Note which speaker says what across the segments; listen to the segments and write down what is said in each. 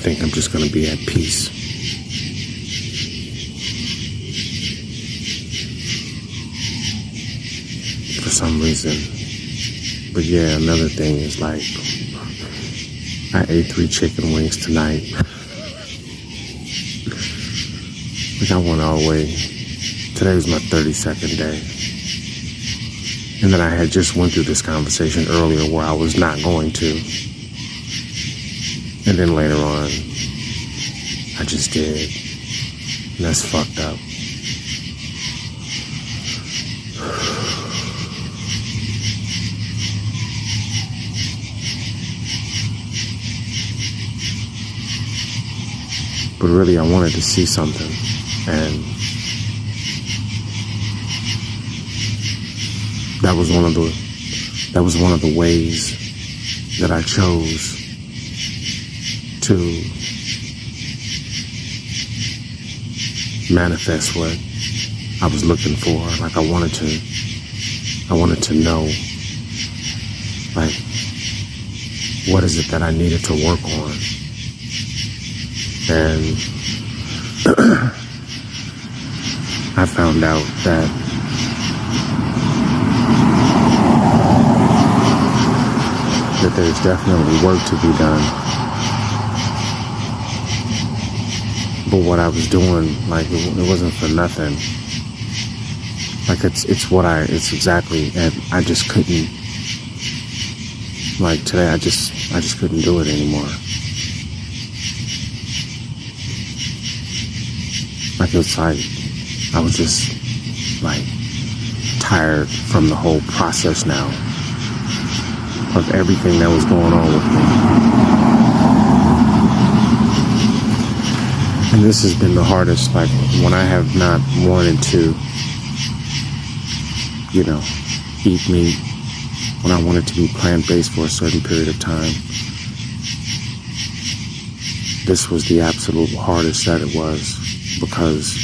Speaker 1: think I'm just going to be at peace. For some reason. But yeah, another thing is like, I ate 3 chicken wings tonight. Like I went all the way. Today was my 32nd day. And then I had just went through this conversation earlier where I was not going to. And then later on, I just did. And that's fucked up. But really, I wanted to see something. And that was one of the ways that I chose to manifest what I was looking for. Like I wanted to know, like, what is it that I needed to work on? And I found out that there's definitely work to be done. But what I was doing, like, it wasn't for nothing. Like, it's exactly, and I just couldn't, like, today I just couldn't do it anymore. Like, it's like, I was just, like, tired from the whole process now of everything that was going on with me. And this has been the hardest, like, when I have not wanted to, you know, eat meat, when I wanted to be plant-based for a certain period of time. This was the absolute hardest that it was, because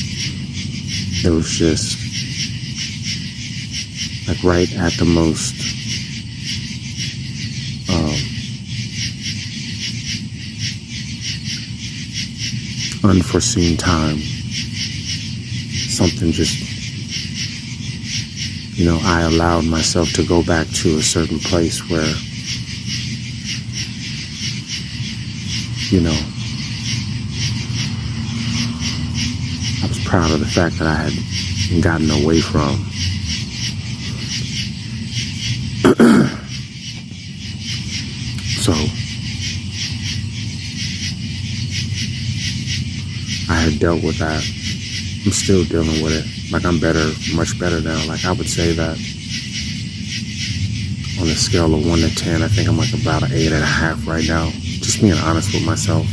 Speaker 1: it was just like right at the most unforeseen time. Something just, you know, I allowed myself to go back to a certain place where, you know, I was proud of the fact that I had gotten away from. So, I had dealt with that. I'm still dealing with it. Like, I'm better, much better now. Like, I would say that on a scale of 1 to 10, I think I'm like about an 8.5 right now. Just being honest with myself.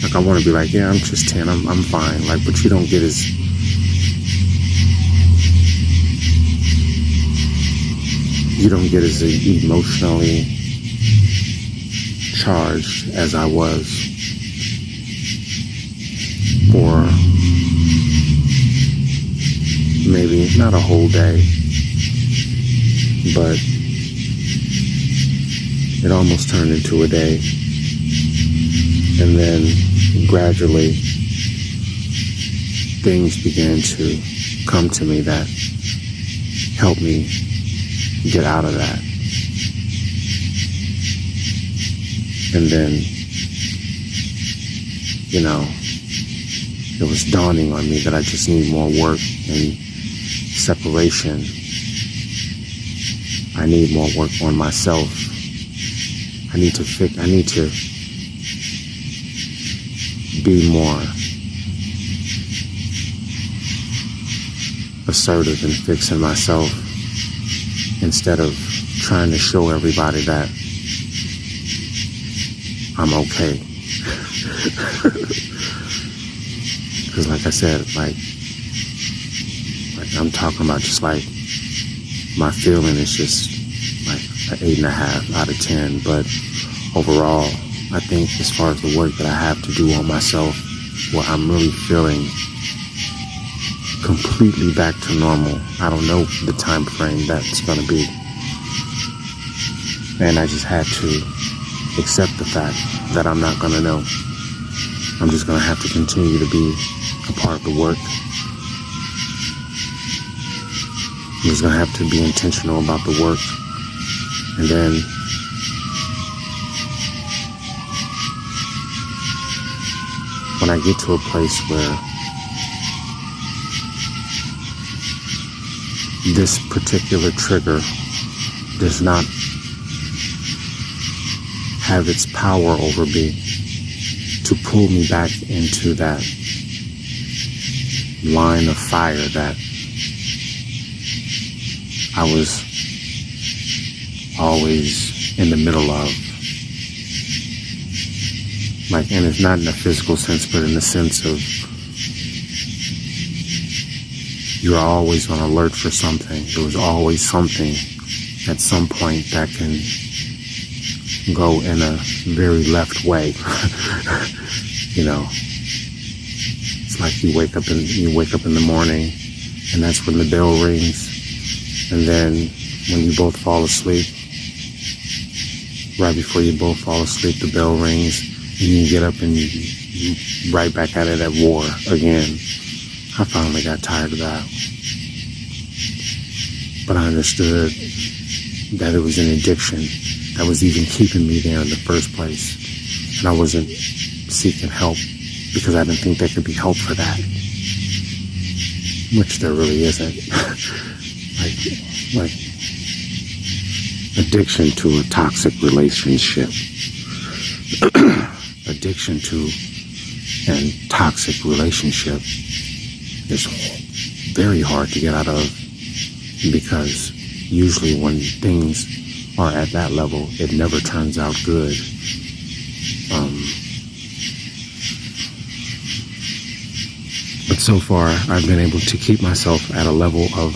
Speaker 1: Like, I want to be like, yeah, I'm just 10, I'm fine. Like, but you don't get as emotionally charged as I was for maybe not a whole day, but it almost turned into a day. And then gradually things began to come to me that helped me get out of that. And then, you know, it was dawning on me that I just need more work and separation. I need more work on myself. I need to be more assertive in fixing myself instead of trying to show everybody that I'm okay. Because like I said, like I'm talking about just like my feeling is just like an 8.5 out of 10. But overall, I think as far as the work that I have to do on myself, where I'm really feeling completely back to normal. I don't know the time frame that's going to be. And I just had to accept the fact that I'm not going to know. I'm just going to have to continue to be a part of the work. I'm just going to have to be intentional about the work. And then when I get to a place where this particular trigger does not have its power over me to pull me back into that line of fire that I was always in the middle of. Like, and it's not in a physical sense, but in the sense of you're always on alert for something. There was always something at some point that can go in a very left way. You know, it's like you wake up in the morning, and that's when the bell rings, and then when you both fall asleep, right before you both fall asleep, the bell rings, and you get up and you right back at it at war again. I finally got tired of that, but I understood that it was an addiction that was even keeping me there in the first place, and I wasn't seeking help because I didn't think there could be help for that, which there really isn't. like addiction to a toxic relationship, addiction to and toxic relationship is very hard to get out of, because usually when things are at that level, it never turns out good. But so far, I've been able to keep myself at a level of,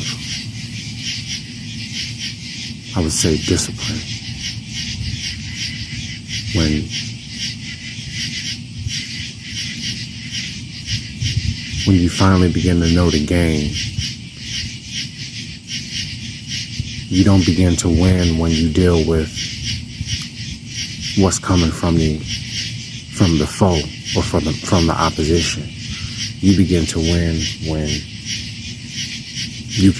Speaker 1: I would say, discipline. When you finally begin to know the game, you don't begin to win when you deal with what's coming from the foe or from the opposition. You begin to win when you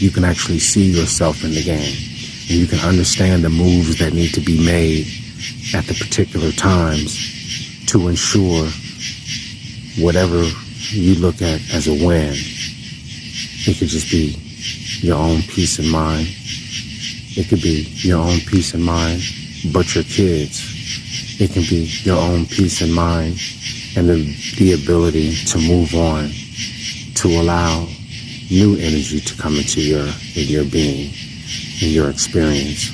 Speaker 1: can actually see yourself in the game, and you can understand the moves that need to be made at the particular times to ensure whatever you look at as a win. It could just be your own peace of mind. It could be your own peace of mind, but your kids. It can be your own peace of mind and the ability to move on, to allow new energy to come into your being, in your experience.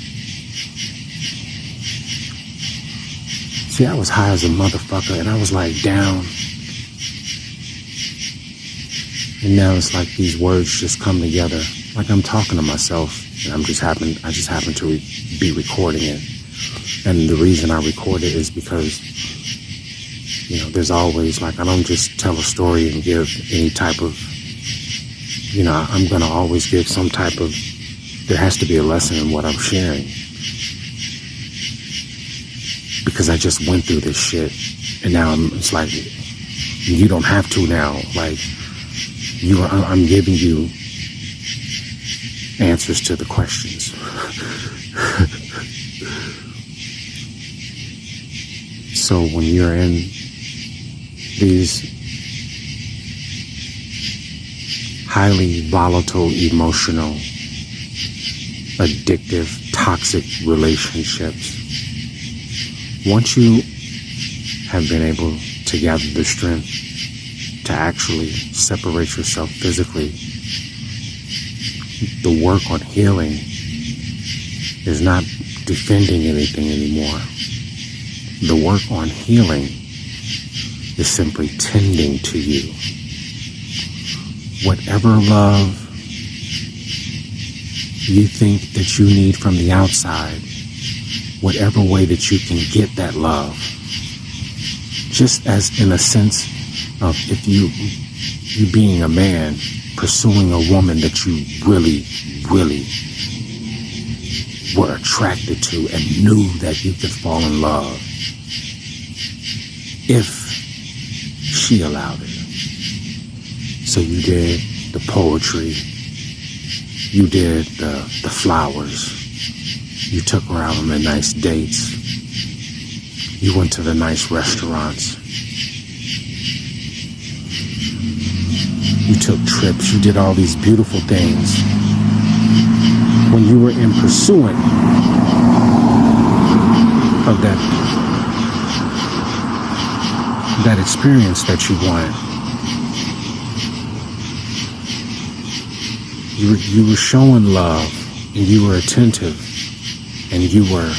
Speaker 1: See, I was high as a motherfucker, and I was like down. And now it's like these words just come together, like I'm talking to myself, and I just happen to be recording it. And the reason I record it is because, you know, there's always, like, I don't just tell a story and give any type of, you know, I'm going to always give some type of, there has to be a lesson in what I'm sharing. Because I just went through this shit, and now it's like, you don't have to now. Like, I'm giving you answers to the questions. So when you're in these highly volatile, emotional, addictive, toxic relationships, once you have been able to gather the strength to actually separate yourself physically, the work on healing is not defending anything anymore. The work on healing is simply tending to you. Whatever love you think that you need from the outside, whatever way that you can get that love, just as in a sense of if you being a man pursuing a woman that you really, really were attracted to and knew that you could fall in love if she allowed it. So you did the poetry, you did the flowers, you took her out on the nice dates, you went to the nice restaurants, you took trips, you did all these beautiful things when you were in pursuit of that experience that you wanted. You were showing love, and you were attentive, and you were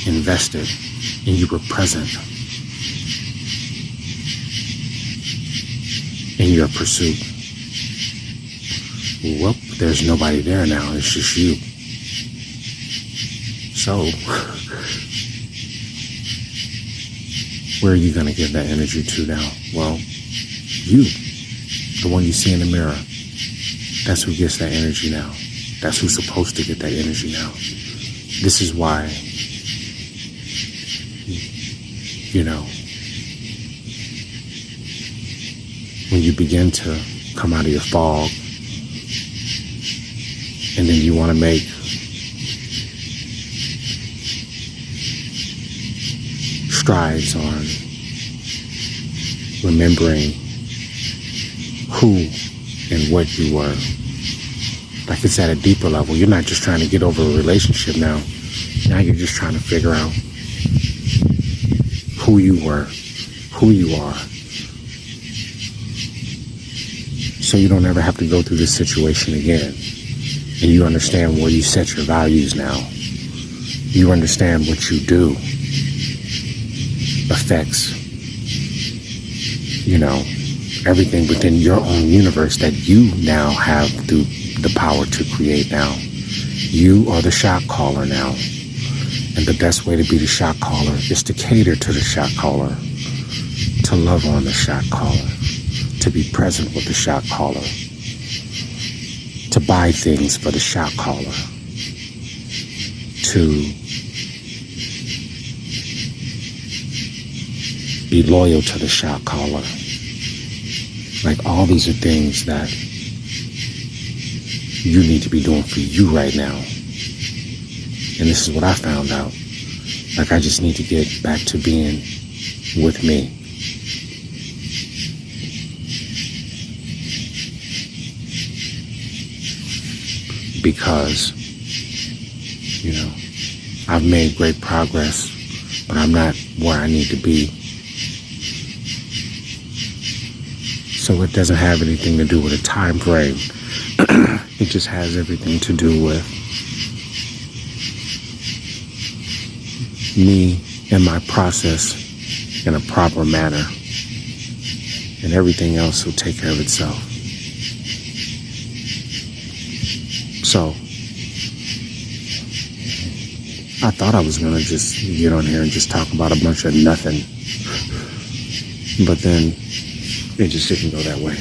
Speaker 1: invested, and you were present in your pursuit. Well, there's nobody there now. It's just you. So, where are you going to give that energy to now? Well, you, the one you see in the mirror. That's who gets that energy now. That's who's supposed to get that energy now. This is why, when you begin to come out of your fog, and then you want to make strides on remembering who and what you were. Like it's at a deeper level. You're not just trying to get over a relationship now. Now you're just trying to figure out who you were, who you are. So you don't ever have to go through this situation again. And you understand where you set your values now. You understand what you do affects, everything within your own universe that you now have the power to create now. You are the shot caller now. And the best way to be the shot caller is to cater to the shot caller, to love on the shot caller, to be present with the shot caller, to buy things for the shot caller, to be loyal to the shot caller. Like all these are things that you need to be doing for you right now. And this is what I found out. Like I just need to get back to being with me. Because, I've made great progress, but I'm not where I need to be. So it doesn't have anything to do with a time frame. It just has everything to do with me and my process in a proper manner. And everything else will take care of itself. So, I thought I was going to just get on here and just talk about a bunch of nothing. But then, it just didn't go that way.